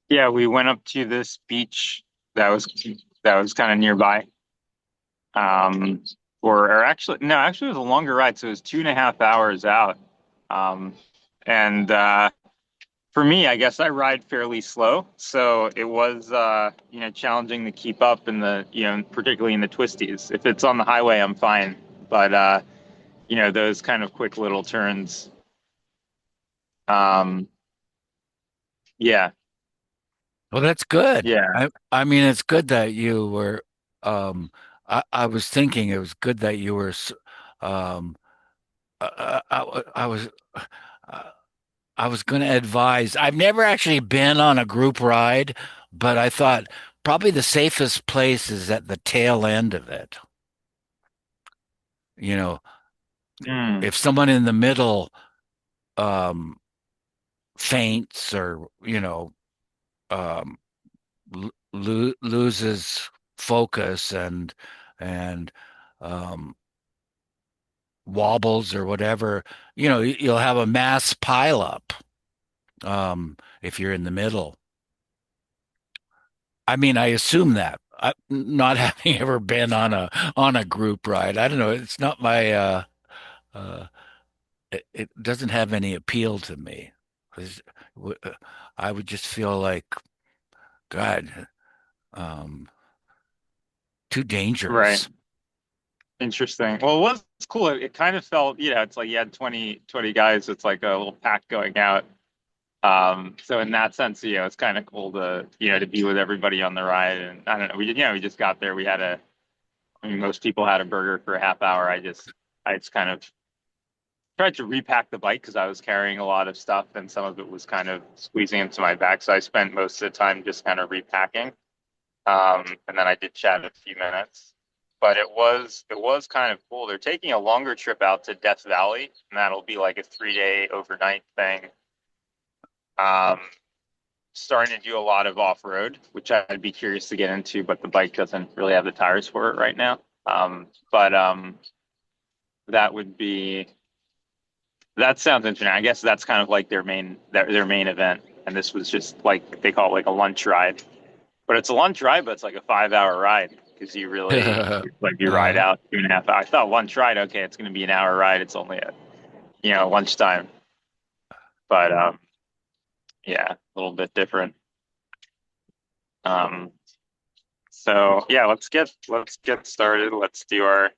Yeah, we went up to this beach that was that was kind of nearby. Um, or actually, no, actually, it was a longer ride, so it was 2.5 hours out. Um, and For me, I guess I ride fairly slow, so it was challenging to keep up in the particularly in the twisties. If it's on the highway, I'm fine, but those kind of quick little turns. Um, yeah, Well, that's good. yeah, I mean, it's good that you were. Um, I was thinking it was good that you were. Um, I was. Uh, I was going to advise. I've never actually been on a group ride, but I thought probably the safest place is at the tail end of it. You know, mm, if someone in the middle um, faints or um, loses focus and um, wobbles or whatever, you'll have a mass pileup if you're in the middle. I mean, I assume that. Not having ever been on a group ride, I don't know. It's not my. Uh, it doesn't have any appeal to me. 'Cause I would just feel like God, um, too right. dangerous. Interesting. Well, it was cool. It kind of felt, it's like you had 20 guys. It's like a little pack going out. So in that sense, it's kind of cool to be with everybody on the ride. And I don't know, we just got there. I mean, most people had a burger for a half hour. I just kind of tried to repack the bike because I was carrying a lot of stuff and some of it was kind of squeezing into my back. So I spent most of the time just kind of repacking. And then I did chat a few minutes, but it was kind of cool. They're taking a longer trip out to Death Valley, and that'll be like a 3 day overnight thing. Um, Starting to do a lot of off road, which I'd be curious to get into, but the bike doesn't really have the tires for it right now. But that would be that sounds interesting. I guess that's kind of like their main event, and this was just like they call it like a lunch ride. But it's a lunch ride, but it's like a 5 hour ride because you really like you ride Uh, out 2.5 hours. I thought lunch ride, okay, it's going to be an hour ride. It's only at lunchtime, but yeah, a little bit different. Um, so yeah, let's get started. Let's do our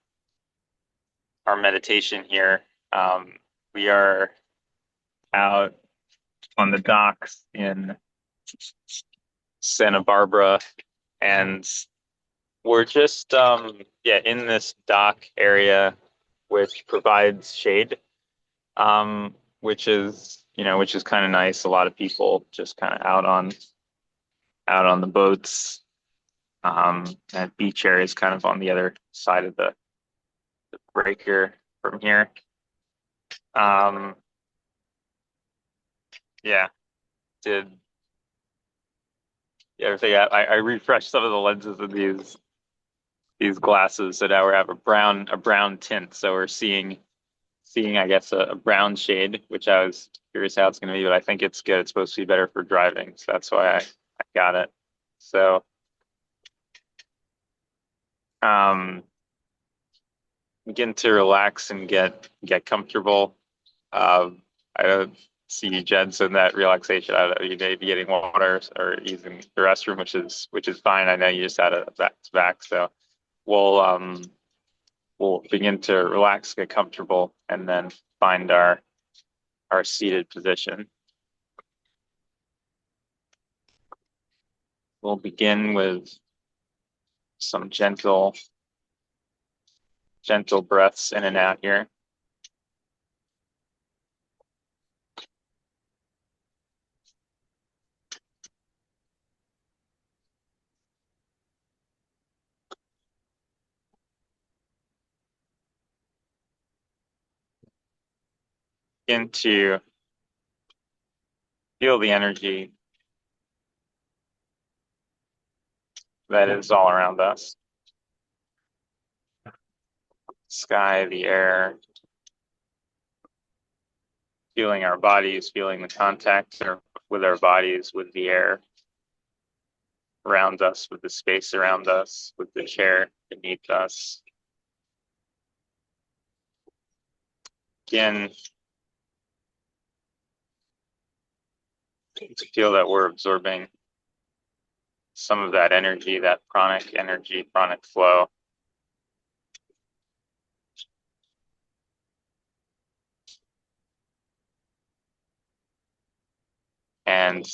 meditation here. Um, we are out on the docks in Santa Barbara, and we're just yeah in this dock area, which provides shade, which is kind of nice. A lot of people just kind of out on the boats. That beach area is kind of on the other side of the breaker from here. Um, yeah, did yeah, I think I refreshed some of the lenses of these glasses, so now we have a brown tint. So we're seeing I guess a brown shade, which I was curious how it's going to be, but I think it's good. It's supposed to be better for driving, so that's why I got it. So um, begin to relax and get comfortable. I don't see you, Jen, so in that relaxation, I don't know, you may be getting water or using the restroom, which is fine. I know you just had a back to back, so we'll um we'll begin to relax, get comfortable, and then find our seated position. We'll begin with some gentle breaths in and out here. Begin to feel the energy that is all around us. Sky, the air, feeling our bodies, feeling the contact with our bodies with the air. around us, with the space around us, with the chair beneath us. Again, to feel that we're absorbing some of that energy, that pranic energy, pranic flow. And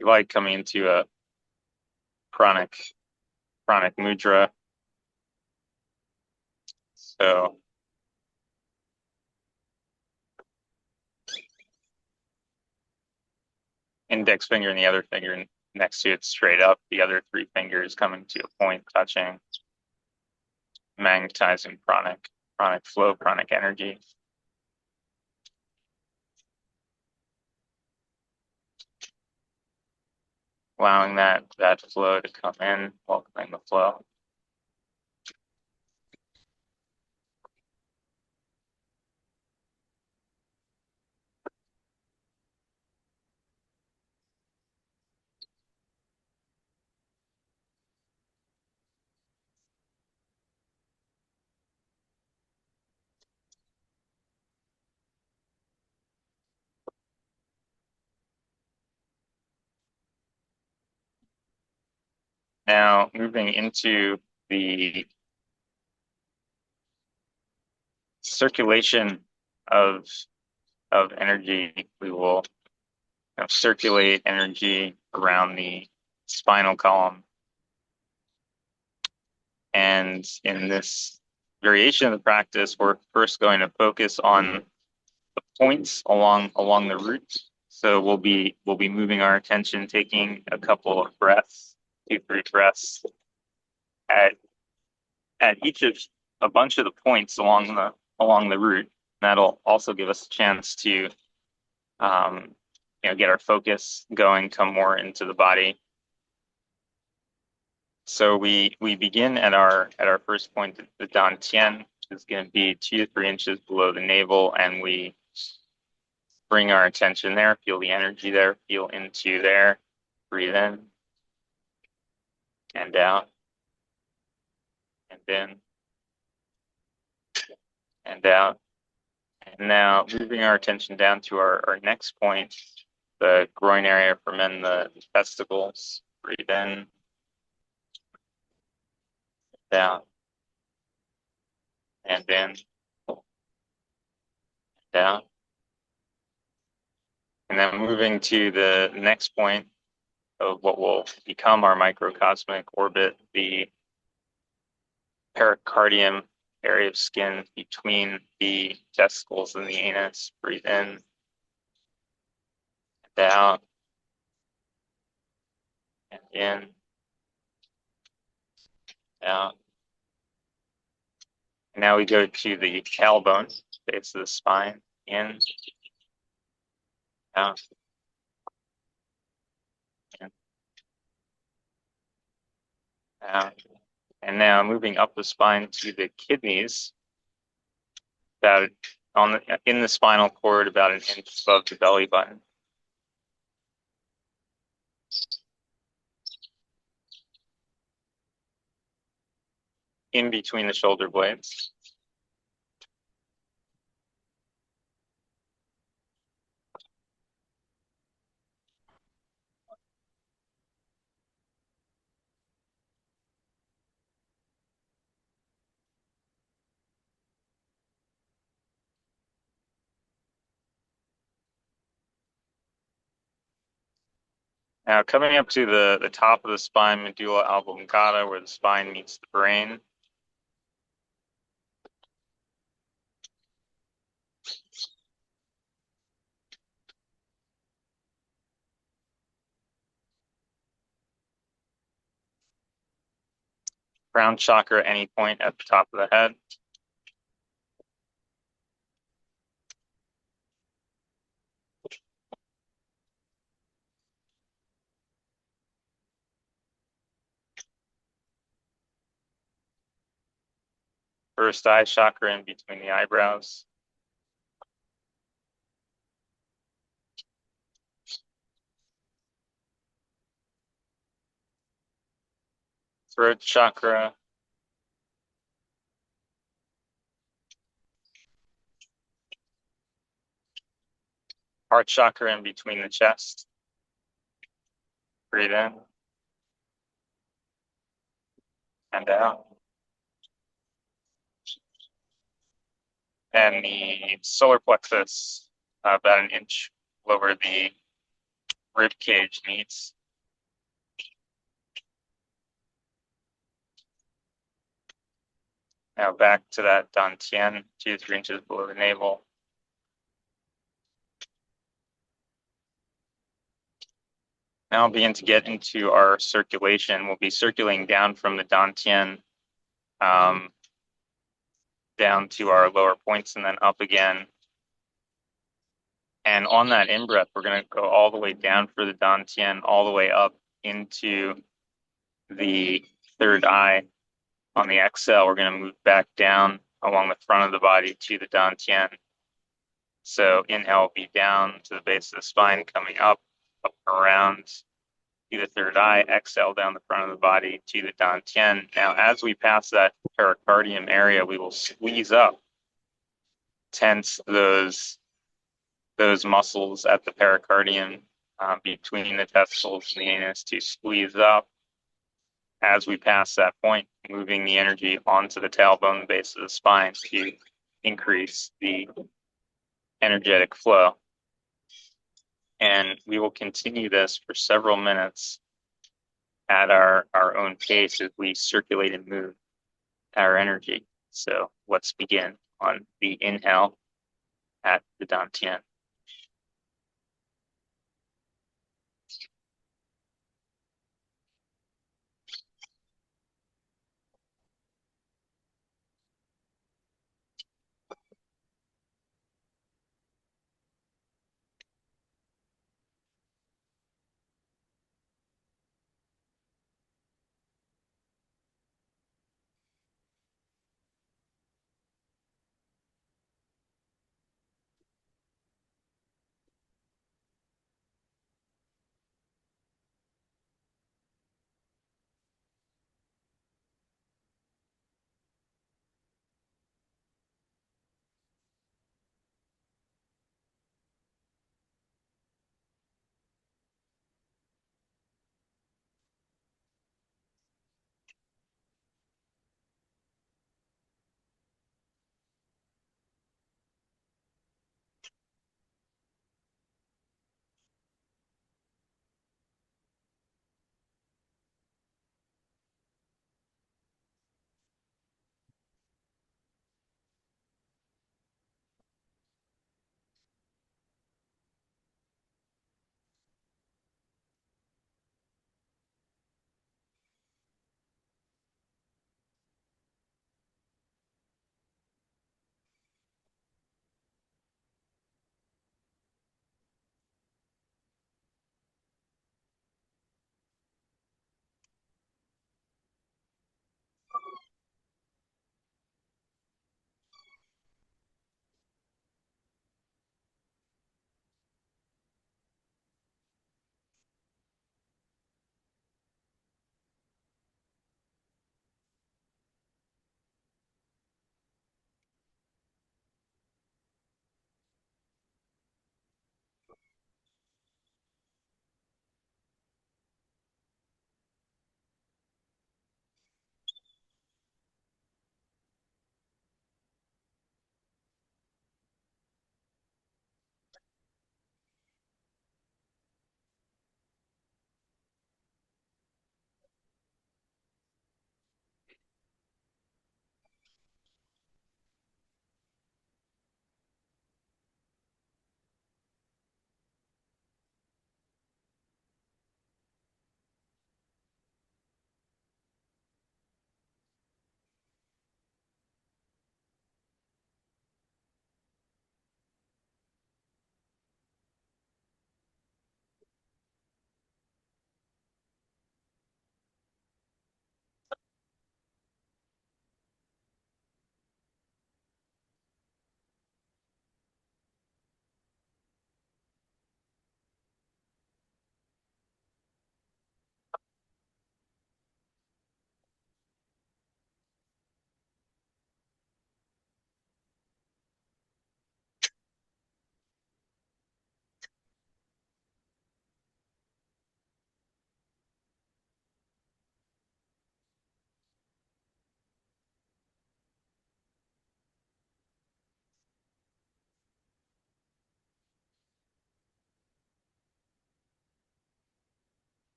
you like coming into a pranic mudra. So index finger and the other finger next to it straight up, the other three fingers coming to a point, touching, magnetizing pranic flow, pranic energy. Allowing that flow to come in, welcoming the flow. Now moving into the circulation of energy, we will circulate energy around the spinal column. And in this variation of the practice, we're first going to focus on the points along the root. So we'll be moving our attention, taking a couple of breaths, 2-3 breaths at each of a bunch of the points along the root. That'll also give us a chance to get our focus going, come more into the body. So we begin at our first point, the dantian, which is going to be 2 to 3 inches below the navel, and we bring our attention there, feel the energy there, feel into there, breathe in and out, and in and out. And now moving our attention down to our next point, the groin area for men, the testicles, breathe in, down, and in, down. And then moving to the next point of what will become our microcosmic orbit, the pericardium, area of skin between the testicles and the anus. Breathe in, and out, and in, out. And now we go to the tailbone, base of the spine, in, out, in, out. And now moving up the spine to the kidneys, about in the spinal cord, about an inch above the belly button. In between the shoulder blades. Now coming up to the top of the spine, medulla oblongata, where the spine meets the brain. Crown chakra, any point at the top of the head. First eye chakra in between the eyebrows. throat chakra, heart chakra in between the chest. Breathe in and out. And the solar plexus, about an inch lower the rib cage meets. Now back to that dantian, 2 to 3 inches below the navel. Now we'll begin to get into our circulation. We'll be circulating down from the dantian down to our lower points and then up again. And on that in-breath, we're going to go all the way down for the dantian, all the way up into the third eye. On the exhale, we're going to move back down along the front of the body to the dantian. So inhale will be down to the base of the spine, coming up around to the third eye. Exhale down the front of the body to the dantian. Now, as we pass that pericardium area, we will squeeze up, tense those muscles at the pericardium between the testicles and the anus to squeeze up. As we pass that point, moving the energy onto the tailbone, the base of the spine to increase the energetic flow. And we will continue this for several minutes at our own pace as we circulate and move our energy. So let's begin on the inhale at the dantian.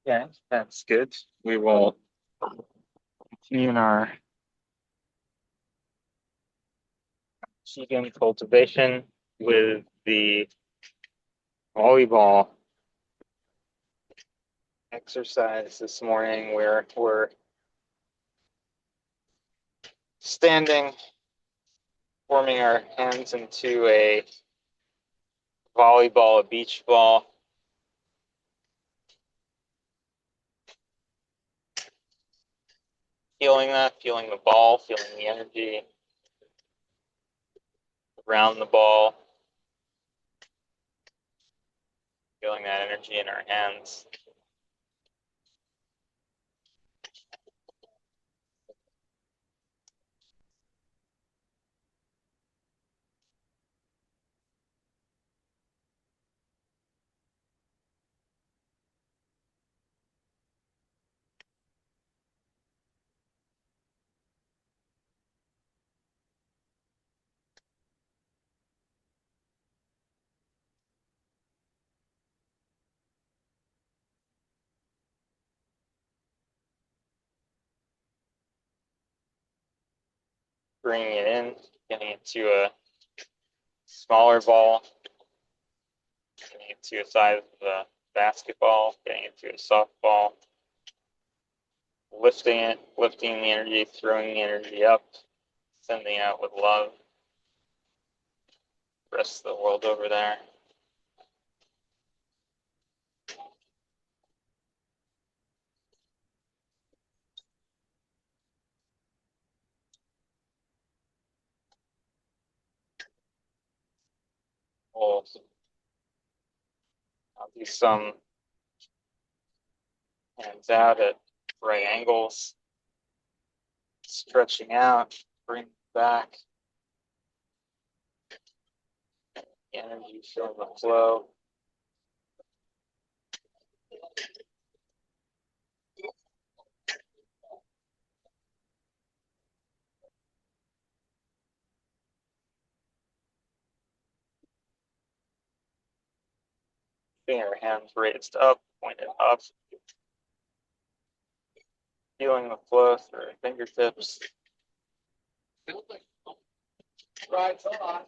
Yeah, that's good. We will continue in our chicken cultivation with the volleyball exercise this morning where we're standing, forming our hands into a volleyball, a beach ball, feeling that, feeling the ball, feeling the energy around the ball, feeling that energy in our hands. Bringing it in, getting it to a smaller ball, getting it to a size of a basketball, getting it to a softball, lifting it, lifting the energy, throwing the energy up, sending out with love. The rest of the world over there. We'll, I'll do some hands out at right angles, stretching out, bring back, energy, feel the flow. Finger hands raised up, pointed up, feeling the flow through fingertips. Right on.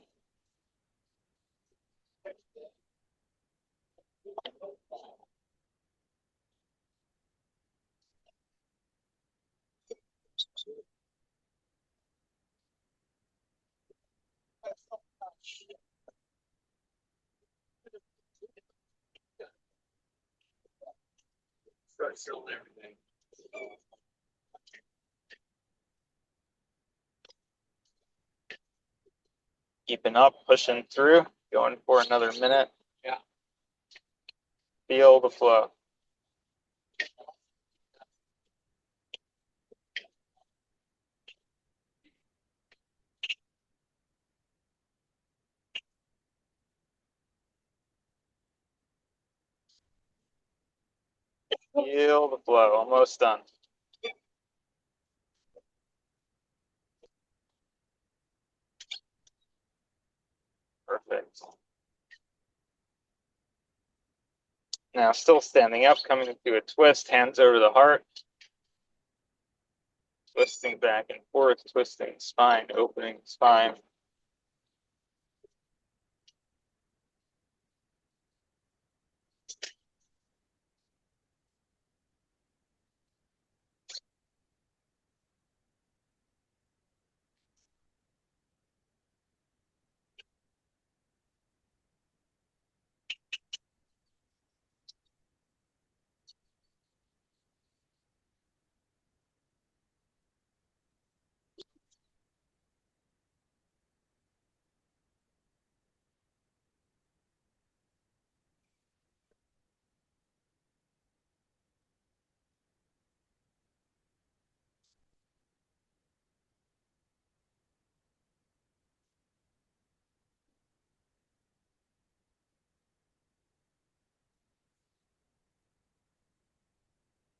Keeping up, pushing through, going for another minute. Yeah. Feel the flow. Feel the flow. Almost done. Perfect. Now, still standing up, coming into a twist, hands over the heart. Twisting back and forth, twisting spine, opening spine.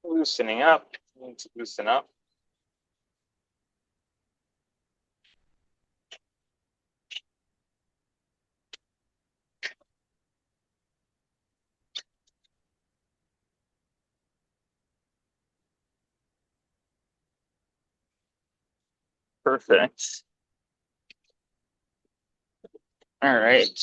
Loosening up, need to loosen up. Perfect. All right.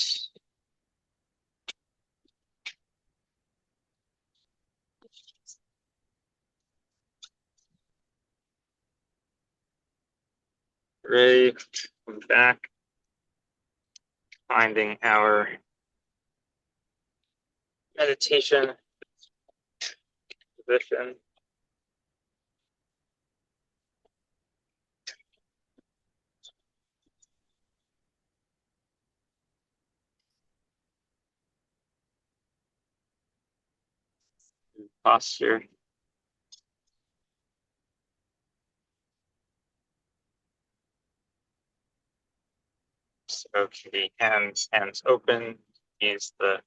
Ready. We're back. Finding our meditation position. Posture. So can be hands open. Use the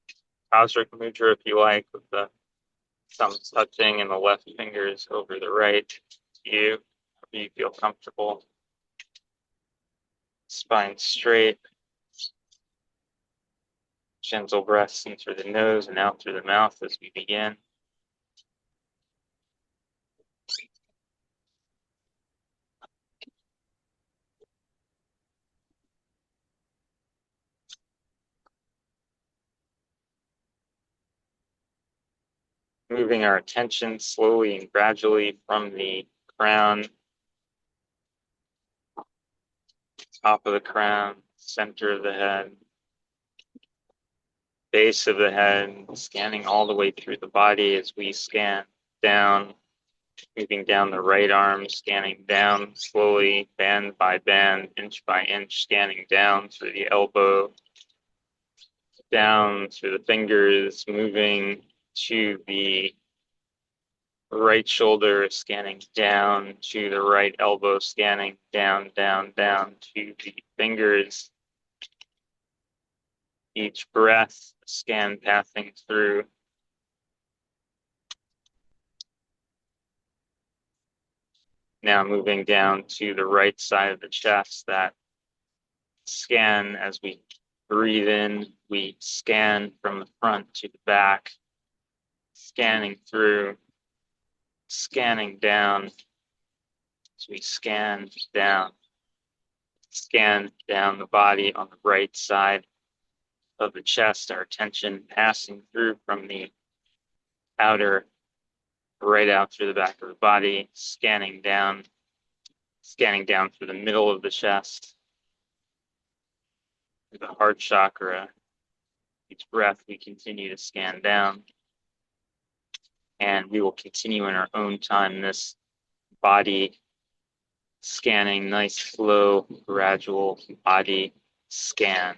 Cosric mudra if you like, with the thumb touching and the left fingers over the right. You, if you feel comfortable. Spine straight. Gentle breaths in through the nose and out through the mouth as we begin. Moving our attention slowly and gradually from the crown, top of the crown, center of the head, base of the head, scanning all the way through the body as we scan down, moving down the right arm, scanning down slowly, band by band, inch by inch, scanning down through the elbow, down through the fingers, moving to the right shoulder, scanning down to the right elbow, scanning down, down, down to the fingers. Each breath, scan passing through. Now moving down to the right side of the chest, that scan as we breathe in, we scan from the front to the back, scanning through, scanning down as we scan down the body on the right side of the chest, our attention passing through from the outer right out through the back of the body, scanning down through the middle of the chest, through the heart chakra. Each breath we continue to scan down, and we will continue in our own time this body scanning, nice, slow, gradual body scan.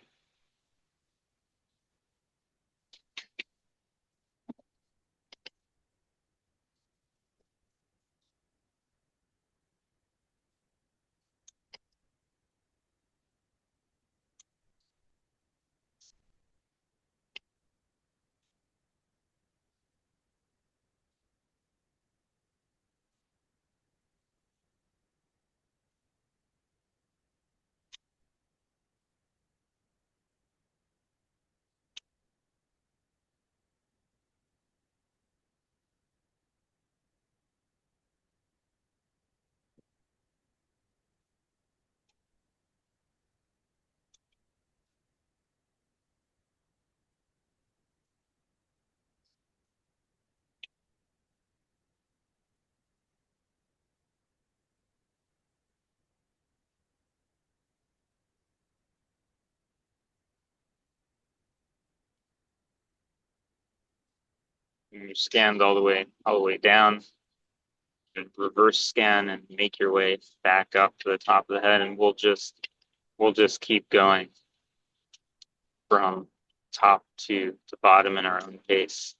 You scanned all the way down, and reverse scan and make your way back up to the top of the head, and we'll just keep going from top to bottom in our own pace.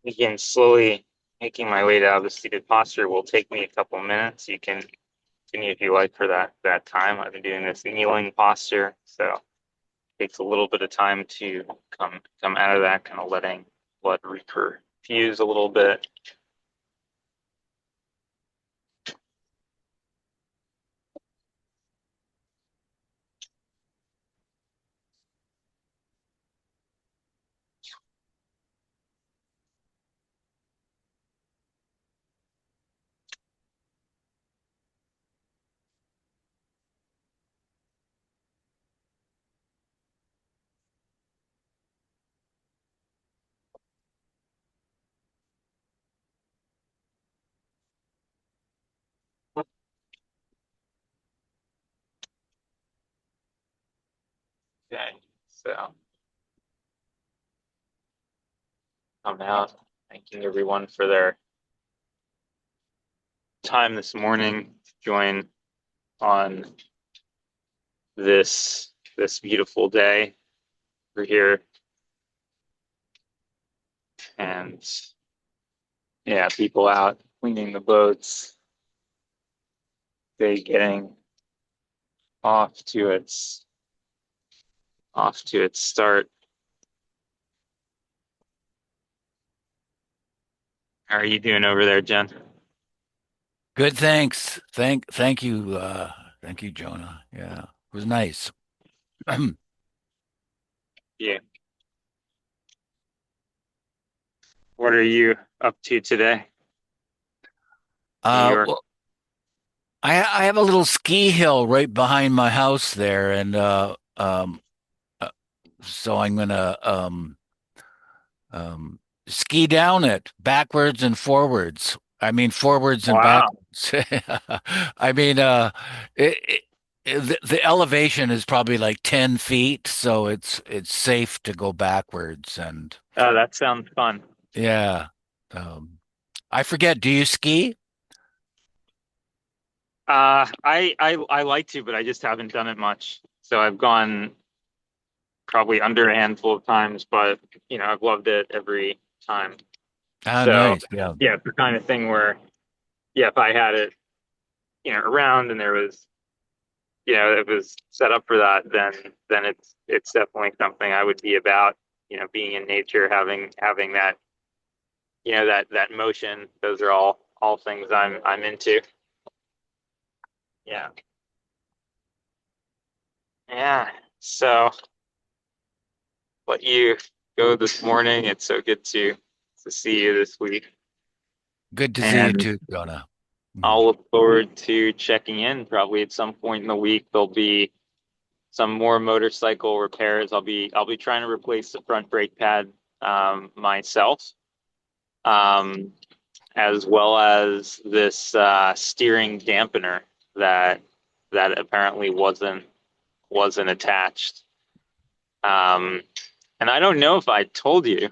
Again, slowly making my way out of the seated posture will take me a couple minutes. You can continue if you like for that time. I've been doing this kneeling posture, so it takes a little bit of time to come out of that, kind of letting blood reperfuse a little bit. Okay, so I'm out. Thanking everyone for their time this morning to join on this beautiful day. We're here and yeah, people out cleaning the boats, they getting off to its start. How are you doing over there, Jen? Good, thanks. Thank you, thank you, Jonah. Yeah, it was nice. Yeah. What are you up to today, New York? Well, I have a little ski hill right behind my house there, and uh, so I'm gonna um, ski down it backwards and forwards. I mean, forwards and Wow. backwards. I mean, it, the elevation is probably like 10 feet, so it's safe to go backwards. And Oh, that sounds fun. yeah, um, I forget. Do you ski? I like to, but I just haven't done it much. So I've gone probably under a handful of times, but I've loved it every time. Ah, So nice. Yeah. yeah, it's the kind of thing where yeah, if I had it, around and there was, it was set up for that, then it's definitely something I would be about, being in nature, having that, that motion. Those are all things I'm into. Yeah. Yeah. So let you go this morning. It's so good to see you this week. Good to see you And too, Jonah. Mm. I'll look forward to checking in probably at some point in the week. There'll be some more motorcycle repairs. I'll be trying to replace the front brake pad myself, um, as well as this steering dampener that apparently wasn't attached. Um, and I don't know if I told you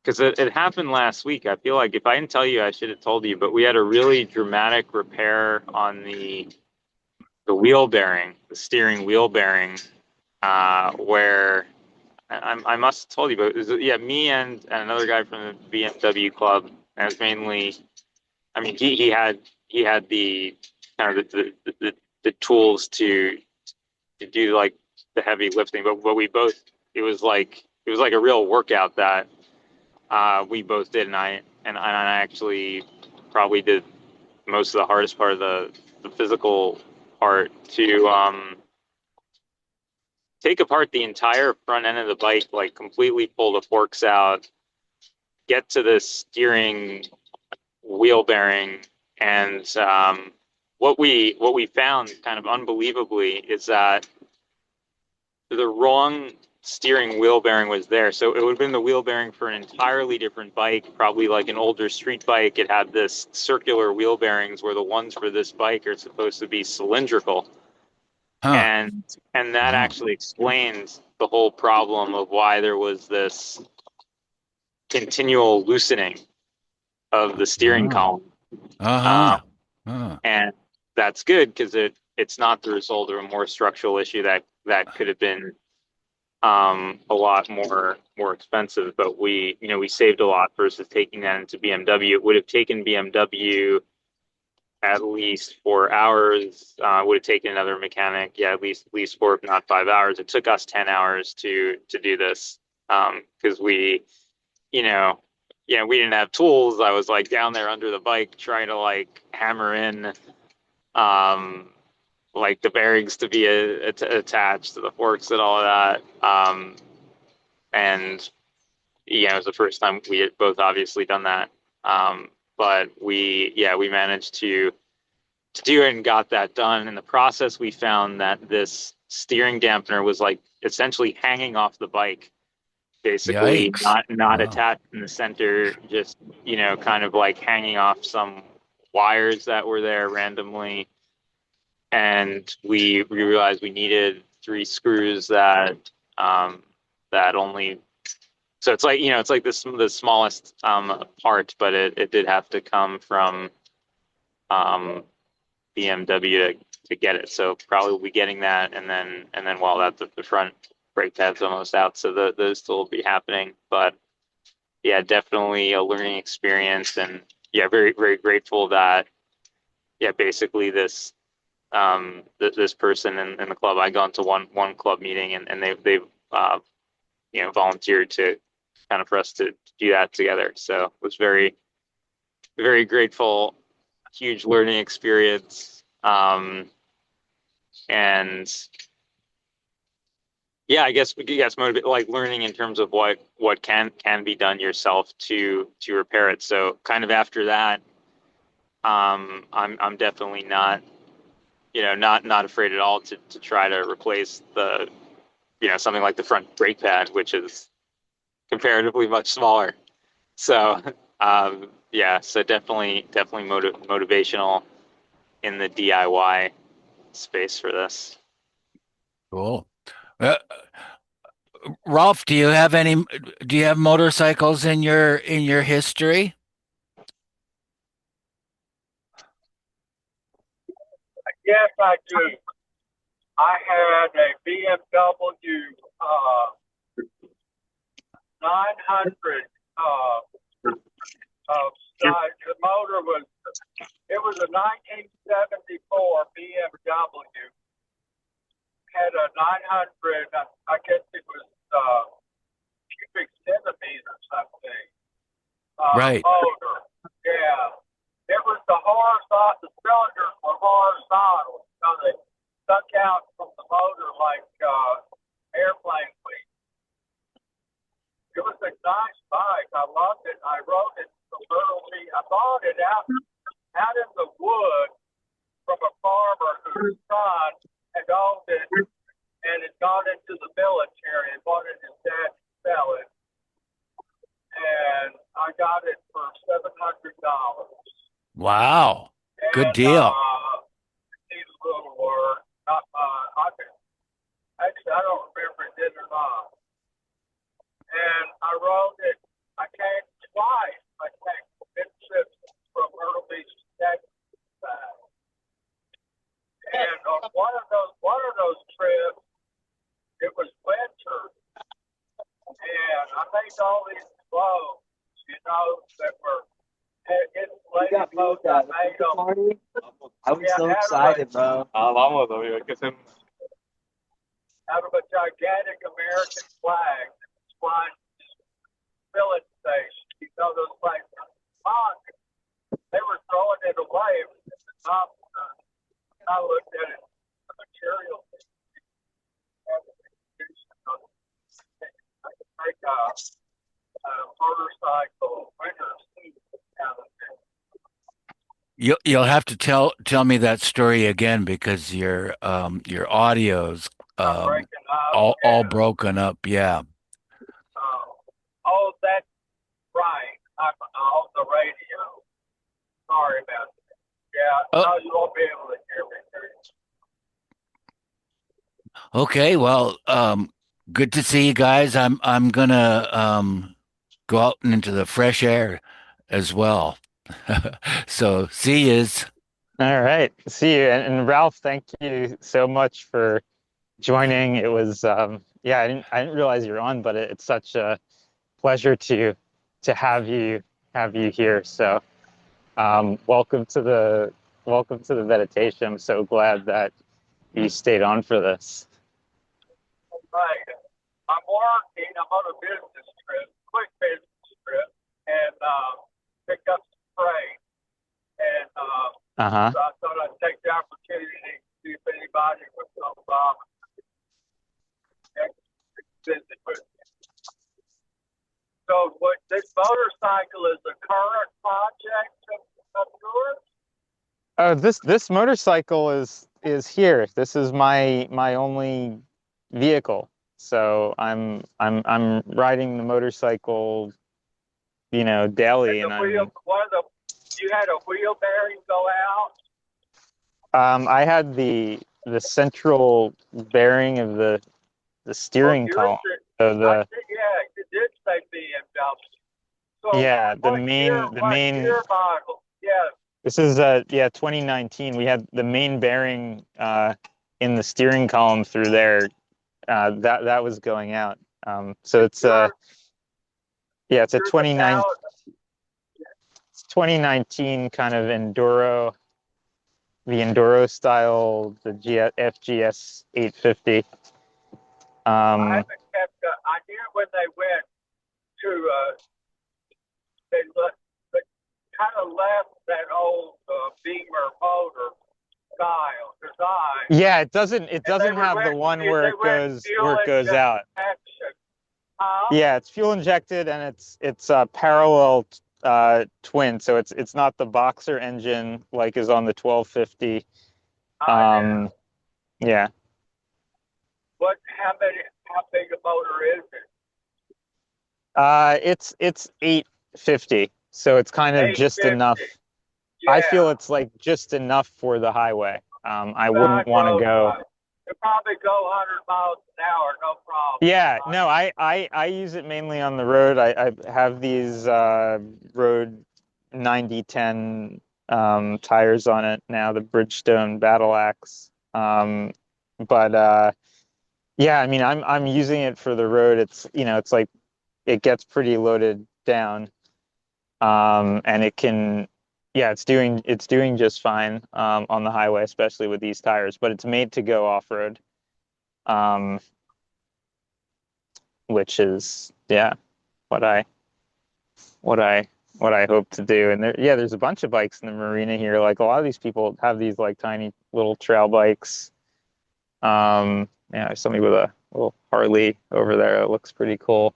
because it happened last week. I feel like if I didn't tell you, I should have told you. But we had a really dramatic repair on the wheel bearing, the steering wheel bearing, where I must have told you, but it was, yeah, me and another guy from the BMW club. And it was mainly, I mean, he had the kind of the tools to do like the heavy lifting, but we both it was like a real workout that we both did, and I actually probably did most of the hardest part of the physical part to take apart the entire front end of the bike, like completely pull the forks out, get to the steering wheel bearing, and what we found kind of unbelievably is that the wrong steering wheel bearing was there. So it would have been the wheel bearing for an entirely different bike, probably like an older street bike. It had this circular wheel bearings where the ones for this bike are supposed to be cylindrical. Huh. And that Wow. actually explains the whole problem of why there was this continual loosening of the steering Wow. column. Um, Uh-huh. Huh. and that's good because it's not the result of a more structural issue that could have been a lot more expensive, but we saved a lot versus taking that into BMW. It would have taken BMW at least 4 hours. Would have taken another mechanic, yeah, at least 4, if not 5 hours. It took us 10 hours to do this because you know, we didn't have tools. I was like down there under the bike trying to like hammer in um, like the bearings to be attached to the forks and all of that. And it was the first time we had both obviously done that. But we managed to do it and got that done. In the process, we found that this steering dampener was like essentially hanging off the bike, basically Yikes. not Wow. attached in the center, just kind of like hanging off some wires that were there randomly. And we realized we needed three screws that only so it's like it's like this the smallest part, but it did have to come from BMW to get it. So probably we'll be getting that, and then while that's the front brake pad's almost out, so those still will be happening. But yeah, definitely a learning experience, and yeah, very very grateful that basically this person in the club. I gone to one club meeting, and they've volunteered to kind of for us to do that together. So it was very very grateful, huge learning experience. And yeah, I guess motivate like learning in terms of what can be done yourself to repair it. So kind of after that, I'm definitely not afraid at all to try to replace the something like the front brake pad, which is comparatively much smaller. So yeah, so definitely motivational in the DIY space for this. Cool. Uh, Rolf, do you have motorcycles in your history? Yes, I do. I had a BMW 900 size. The motor was, it was a 1974 BMW. Had a 900, I guess it was cubic centimeters, I think, Right. motor. Yeah. It was the horizontal, the cylinders were horizontal. So they stuck out from the motor like airplane wings. It was a nice bike. I loved it. I rode it from early. I bought it out in the woods from a farmer whose son had owned it and had gone into the military and wanted his dad to sell it. And I got it for $700. Wow. Good And deal. needs a little work. Not, I can, actually, I don't remember it did or not. And I rode it. I came twice. I came mid trips from Myrtle Beach to Texas. And on one of those trips, it was winter, and I made all these clothes, that were insulated clothes. I made them. I was Yeah, so excited, bro. Vamos, amigo, hay que hacer. out of a gigantic American flag that was flying to the filling station. Those flags were fun. They were throwing it away. It was in the top. I looked at it, the material. I could make a motorcycle winter seat out of it. You'll have to tell me that story again because your audio's I'm um breaking up. all Yeah. broken up. Yeah. Oh, that's right. I'm on the radio. Sorry about that. Yeah, Oh, no, you won't be able to hear me. okay. Well, good to see you guys. I'm gonna go out and into the fresh air as well. So see yous. All right. See you. And Ralph, thank you so much for joining. It was yeah, I didn't realize you're on, but it's such a pleasure to have you here. So welcome to the meditation. I'm so glad that you stayed on for this. Right. I'm working. I'm on a business trip, quick business trip, and picked up some freight. And Uh-huh. so I thought I'd take the opportunity to see if anybody would come and visit with me. So what this motorcycle is a current project of yours? Oh, this motorcycle is here. This is my only vehicle. So I'm riding the motorcycle, And daily, the and wheel, I'm one of the, you had a wheel bearing go out. I had the central bearing of the Oh, steering yours column. did. So I the think, yeah, it did say BMW. So yeah, the main the what main year model? Yeah, this is yeah, 2019. We had the main bearing in the steering column through there. That was going out. So and it's yeah, it's a yours a thousand. 2019 kind of the enduro style, the FGS 850. I Um, haven't kept. I knew when they went to they kind of left that old Beamer motor style design, yeah, it and doesn't have the one where they it went where fuel it goes out. injection. Huh? Yeah, it's fuel injected and it's a parallel twin, so it's not the boxer engine like is on the 1250. Yeah. Um, yeah. What? How big a motor is it? It's 850, so it's kind of Eight just enough. fifty. I Yeah. feel it's like just enough for the highway. I I wouldn't want to drove. go. You probably go 100 miles an hour, no problem. Yeah, Right? no, I use it mainly on the road. I have these road 90/10 tires on it now, the Bridgestone Battle Axe. But yeah, I mean I'm using it for the road. It's like it gets pretty loaded down. And it can, yeah, it's doing just fine on the highway, especially with these tires. But it's made to go off road, um, which is yeah, what I what I what I hope to do. And yeah, there's a bunch of bikes in the marina here. Like a lot of these people have these like tiny little trail bikes. Yeah, there's somebody with a little Harley over there that looks pretty cool.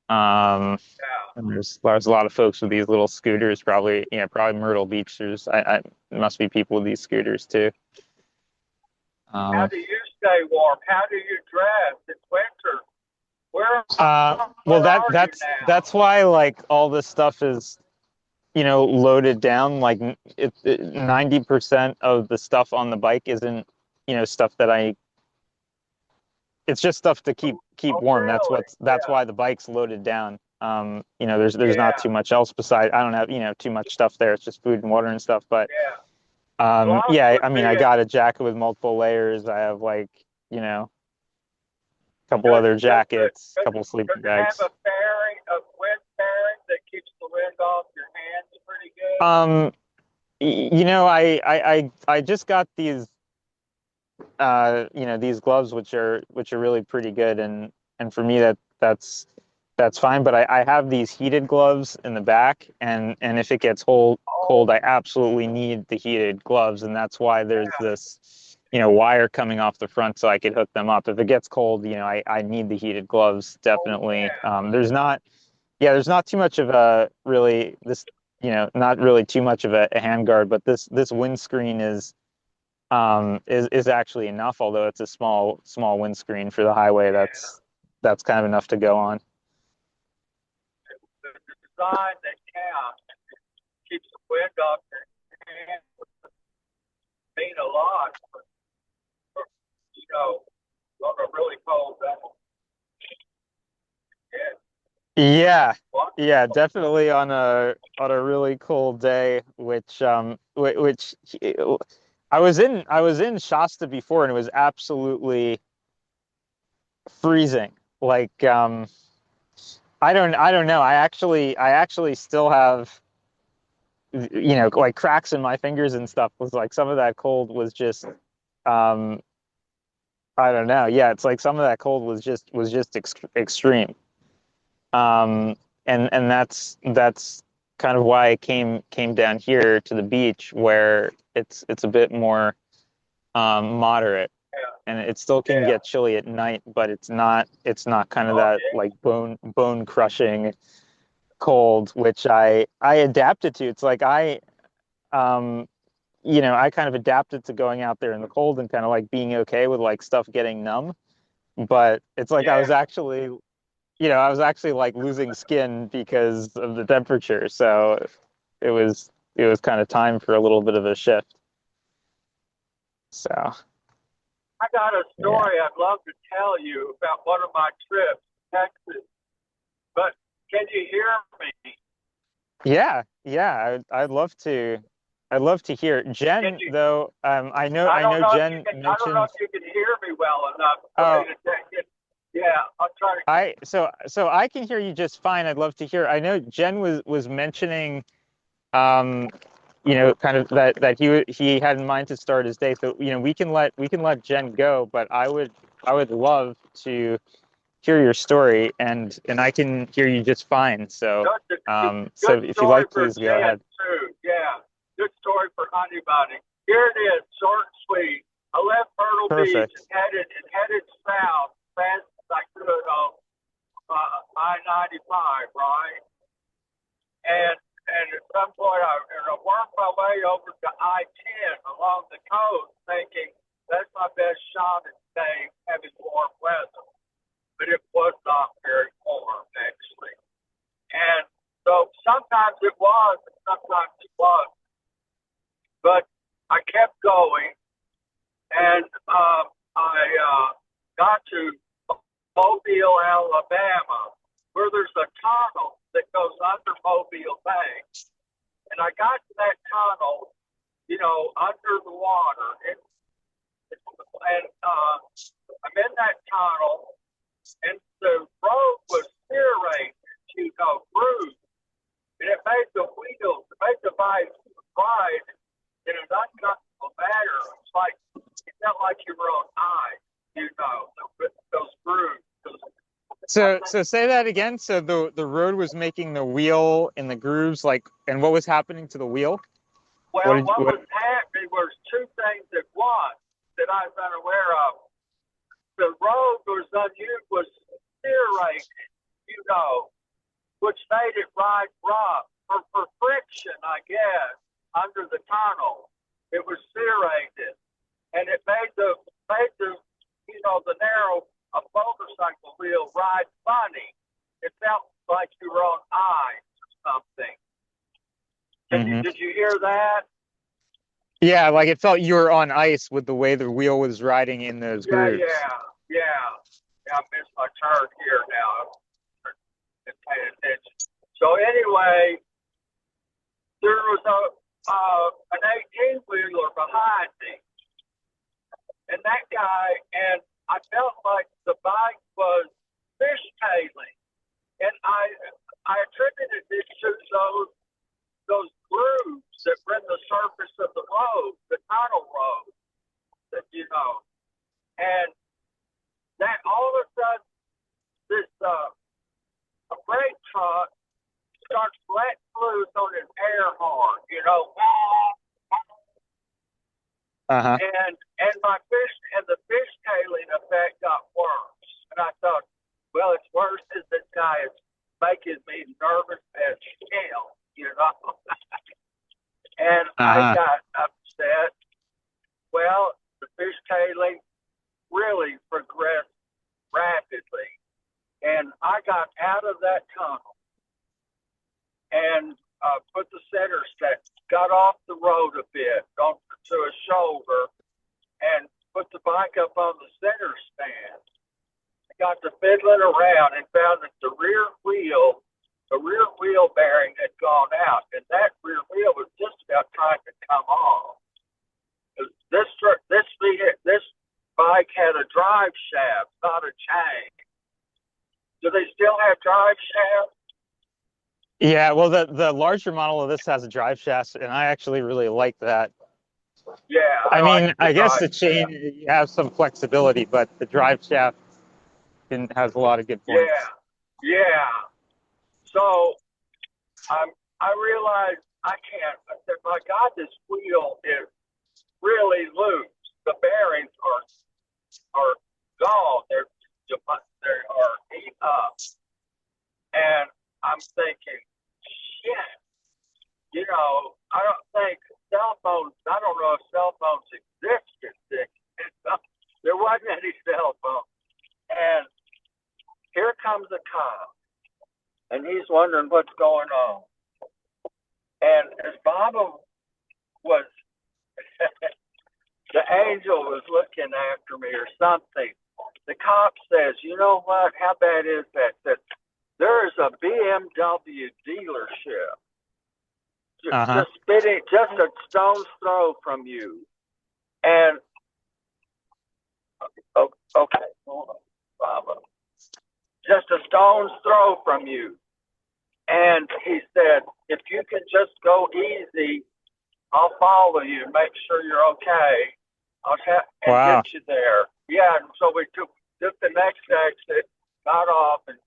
Um, Yeah. And there's a lot of folks with these little scooters, probably, probably Myrtle Beach. There must be people with these scooters too. How Um, do you stay warm? How do you dress? It's winter. Where well, where are you now? that's why like all this stuff is, loaded down. Like 90% of the stuff on the bike isn't, stuff that it's just stuff to keep Oh, warm. really? That's Yeah. why the bike's loaded down. There's not Yeah. too much else beside. I don't have, too much stuff there. It's just food and water and stuff, but Yeah. Well, I yeah, would I mean, be I a got a jacket with multiple layers. I have like, a couple does other does it jackets, a couple sleeping does it have bags. a wind bearing that keeps the wind off your hands pretty good? Um, I just got these gloves which are really pretty good, and for me that's fine. But I have these heated gloves in the back, and if it gets cold, Oh, I absolutely need the heated gloves, and that's why there's yeah. this wire coming off the front so I could hook them up. If it gets cold, I need the heated gloves Oh, definitely. yeah. There's not too much of a really this not really too much of a hand guard, but this windscreen is actually enough, although it's a small windscreen for the highway. Yeah. That's kind of enough to go on. The design that counts keeps the wind off your hands. Mean a lot for, on a really cold day. Yeah. Yeah, What? yeah, definitely on a really cold day, which I was in Shasta before, and it was absolutely freezing. Like I don't know. I actually still have like cracks in my fingers and stuff. Was like some of that cold was just um I don't know. Yeah, it's like some of that cold was just extreme. Um and that's kind of why I came down here to the beach where it's a bit more moderate, and it still can Yeah. get chilly at night, but it's not kind of Oh, that yeah. like bone crushing cold, which I adapted to. It's like um I kind of adapted to going out there in the cold and kind of like being okay with like stuff getting numb. But it's like Yeah. I was actually like losing skin because of the temperature. So it was kind of time for a little bit of a shift. So I got a yeah. story I'd love to tell you about one of my trips to Texas, but can you hear me? Yeah, yeah, I'd love to hear. Can Jen, you? though, I know Jen I don't know mentioned. if you can hear me well enough for me Oh, to take it. Yeah, I'll try to. so I can hear you just fine. I'd love to hear. I know Jen was mentioning, um, kind of that he had in mind to start his day. So, we can let Jen go, but I would love to hear your story, and I can hear you just fine. So, so Good if you story like, for please go Jen ahead. too. Yeah, good story for Honey Bunny. Here it is, short and sweet. I left Myrtle Beach Perfect. and headed south fast as I could on I-95, right? And at some point I worked my way over to I-10 along the coast, thinking that's my best shot at staying having warm weather. But it was not very warm actually. And so sometimes it was, and sometimes it was. But I kept going, and got to Mobile, Alabama, where there's a tunnel that goes under Mobile Bay. And I got to that tunnel, under the water. And I'm in that tunnel, and the road was serrated, grooved. And it made the wheels, it made the bike ride in an uncomfortable manner. It's like, it felt like you were on ice, those grooves. So say that again. So the road was making the wheel in the grooves, like, and what was happening to the wheel? What Well, did what what? was happening was two things at once that I was unaware of. The road was serrated, which made it ride rough for friction, I guess, under the tunnel. It was serrated, and it made the narrow a motorcycle wheel ride funny. It felt like you were on ice or something. Hmm. Did you hear that? Yeah, like it felt you were on ice with the way the wheel was riding in those Yeah, grooves. yeah, yeah. Yeah, I missed my turn here now. I'm paying attention. So anyway, there was an 18 wheeler behind me, and that guy, and I felt like the bike was fishtailing, and I attributed it to those grooves that were in the surface of the road, the tunnel road, and that all of a sudden this a freight truck starts letting loose on his air horn, Uh-huh. and the fish tailing effect got worse. And I thought, well, it's worse as this guy is making me nervous as hell. And I Uh-huh. got upset. Well, the fish tailing really progressed rapidly. And I got out of that tunnel and put the center stand, got off the road a bit, to a shoulder, and put the bike up on the center stand. I got to fiddling around and found that the rear wheel bearing had gone out, and that rear wheel was just about trying to come off. this bike had a drive shaft, not a chain. Do they still have drive shafts? Yeah, well, the larger model of this has a drive shaft, and I actually really like that. Yeah, I I like mean, the I guess drive the chain shaft. you have some flexibility, but the drive shaft has a lot of good Yeah, points. yeah. So I'm I realized I can't. I said, my God, this wheel is really loose. The bearings are gone. They are eaten up. And I'm thinking, shit, I don't think cell phones, I don't know if cell phones existed. There wasn't any cell phone. And here comes a cop, and he's wondering what's going on. And as Baba was, the angel was looking after me or something, the cop says, you know what? How bad is that? That there is a BMW dealership Uh-huh. just a stone's throw from you. And okay, hold on, Baba. Just a stone's throw from you. And he said, if you can just go easy, I'll follow you, make sure you're okay. And get Wow. you there. Yeah, and so we took the next exit, got off, and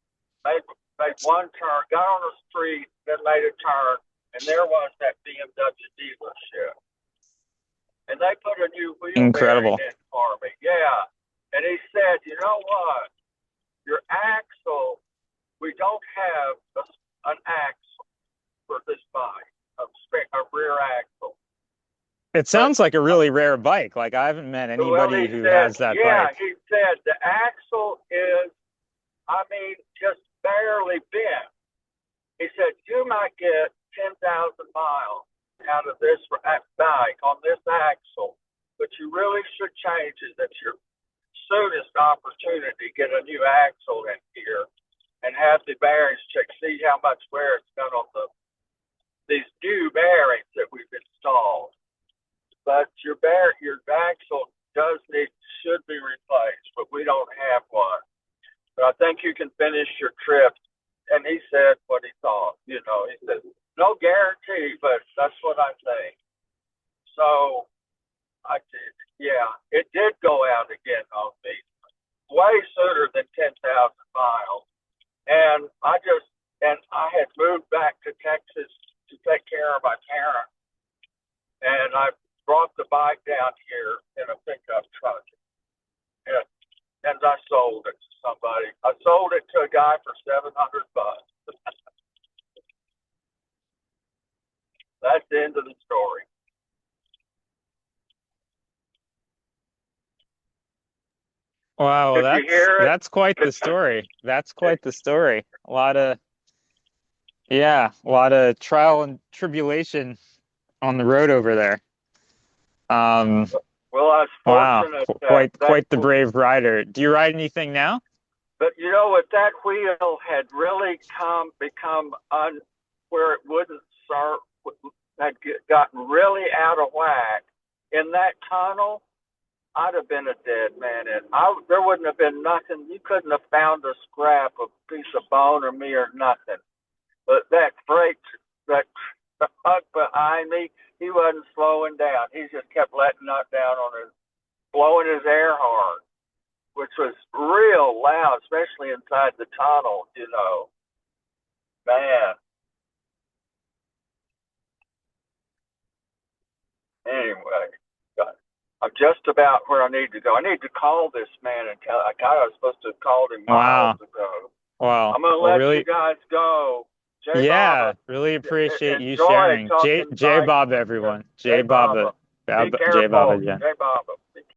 made one turn, got on the street, then made a turn, and there was that BMW dealership. And they put a new wheel bearing Incredible. in for me. Yeah. And he said, you know what? Your axle, we don't have an axle for this bike, a rear axle. It But sounds like a really rare bike. Like I haven't met well, anybody he who said, has that yeah, bike. he said the axle is, just barely bent. He said, you might get 10,000 miles out of this bike on this axle, but you really should change it at your soonest opportunity. Get a new axle in here and have the bearings checked. See how much wear it's done on these new bearings that we've installed. But your axle should be replaced, but we don't have one. But I think you can finish your trip. And he said what he thought. He said, no guarantee, but that's what I think. So I did. Yeah, it did go out again on me way sooner than 10,000 miles. And I had moved back to Texas to take care of my parents. And I brought the bike down here in a pickup truck. And I sold it to somebody. I sold it to a guy for $700. That's the end of the story. Wow, well, Did you hear it? that's quite the story. That's quite the story. A lot of trial and tribulation on the road over there. Um, Well, I was wow, fortunate quite the brave rider. Do you ride anything now? but what, that wheel had really become where it wouldn't serve, had gotten really out of whack in that tunnel. I'd have been a dead man. There wouldn't have been nothing. You couldn't have found a scrap, a piece of bone, or me, or nothing. But that truck behind me, he wasn't slowing down. He just kept letting up down blowing his air hard, which was real loud, especially inside the tunnel. Man. Anyway, I'm just about where I need to go. I need to call this man and tell. I was supposed to have called him miles Wow. ago. Wow. I'm gonna Well, let you really, guys go. J yeah, Baba, really appreciate you enjoy sharing. talking J bike Bob, with you. everyone. J J Baba. Baba, be J Baba, careful. Jen. J Baba.